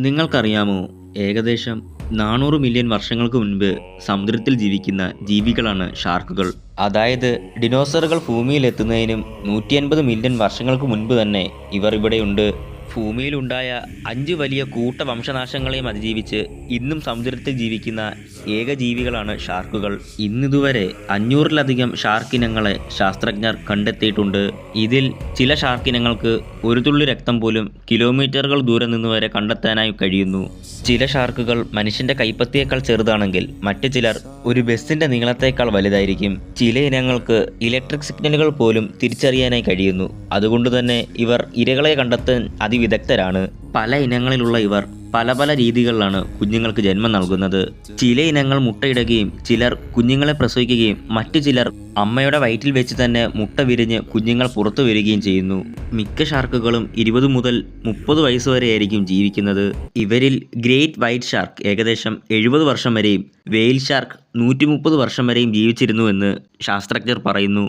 നിങ്ങൾക്കറിയാമോ? ഏകദേശം 400 മില്യൺ വർഷങ്ങൾക്ക് മുൻപ് സമുദ്രത്തിൽ ജീവിക്കുന്ന ജീവികളാണ് ഷാർക്കുകൾ. അതായത് ഡിനോസറുകൾ ഭൂമിയിലെത്തുന്നതിനും 150 മില്യൺ വർഷങ്ങൾക്ക് മുൻപ് തന്നെ ഇവർ ഇവിടെയുണ്ട്. ഭൂമിയിലുണ്ടായ 5 വലിയ വംശനാശങ്ങളെയും അതിജീവിച്ച് ഇന്നും സമുദ്രത്തിൽ ജീവിക്കുന്ന ഏക ജീവികളാണ് ഷാർക്കുകൾ. ഇന്നിതുവരെ 500-ലധികം ഷാർക്കിനങ്ങളെ ശാസ്ത്രജ്ഞർ കണ്ടെത്തിയിട്ടുണ്ട്. ഇതിൽ ചില ഷാർക്കിനങ്ങൾക്ക് ഒരു തുള്ളി രക്തം പോലും കിലോമീറ്ററുകൾ ദൂരം നിന്ന് വരെ കണ്ടെത്താനായി കഴിയുന്നു. ചില ഷാർക്കുകൾ മനുഷ്യന്റെ കൈപ്പത്തിയേക്കാൾ ചെറുതാണെങ്കിൽ മറ്റു ചിലർ ഒരു ബസിന്റെ നീളത്തേക്കാൾ വലുതായിരിക്കും. ചില ഇനങ്ങൾക്ക് ഇലക്ട്രിക് സിഗ്നലുകൾ പോലും തിരിച്ചറിയാനായി കഴിയുന്നു. അതുകൊണ്ട് തന്നെ ഇവർ ഇരകളെ കണ്ടെത്താൻ അതിവിദഗ്ധരാണ്. പല ഇനങ്ങളിലുള്ള ഇവർ പല രീതികളിലാണ് കുഞ്ഞുങ്ങൾക്ക് ജന്മം നൽകുന്നത്. ചില ഇനങ്ങൾ മുട്ടയിടുകയും ചിലർ കുഞ്ഞുങ്ങളെ പ്രസവിക്കുകയും മറ്റു ചിലർ അമ്മയുടെ വയറ്റിൽ വെച്ച് തന്നെ മുട്ട വിരിഞ്ഞ് കുഞ്ഞുങ്ങൾ പുറത്തു വരികയും ചെയ്യുന്നു. മിക്ക ഷാർക്കുകളും 20 മുതൽ 30 വയസ്സ് വരെയായിരിക്കും ജീവിക്കുന്നത്. ഇവരിൽ ഗ്രേറ്റ് വൈറ്റ് ഷാർക്ക് ഏകദേശം 70 വർഷം വരെയും വെയിൽ ഷാർക്ക് 130 വർഷം വരെയും ജീവിച്ചിരുന്നുവെന്ന് ശാസ്ത്രജ്ഞർ പറയുന്നു.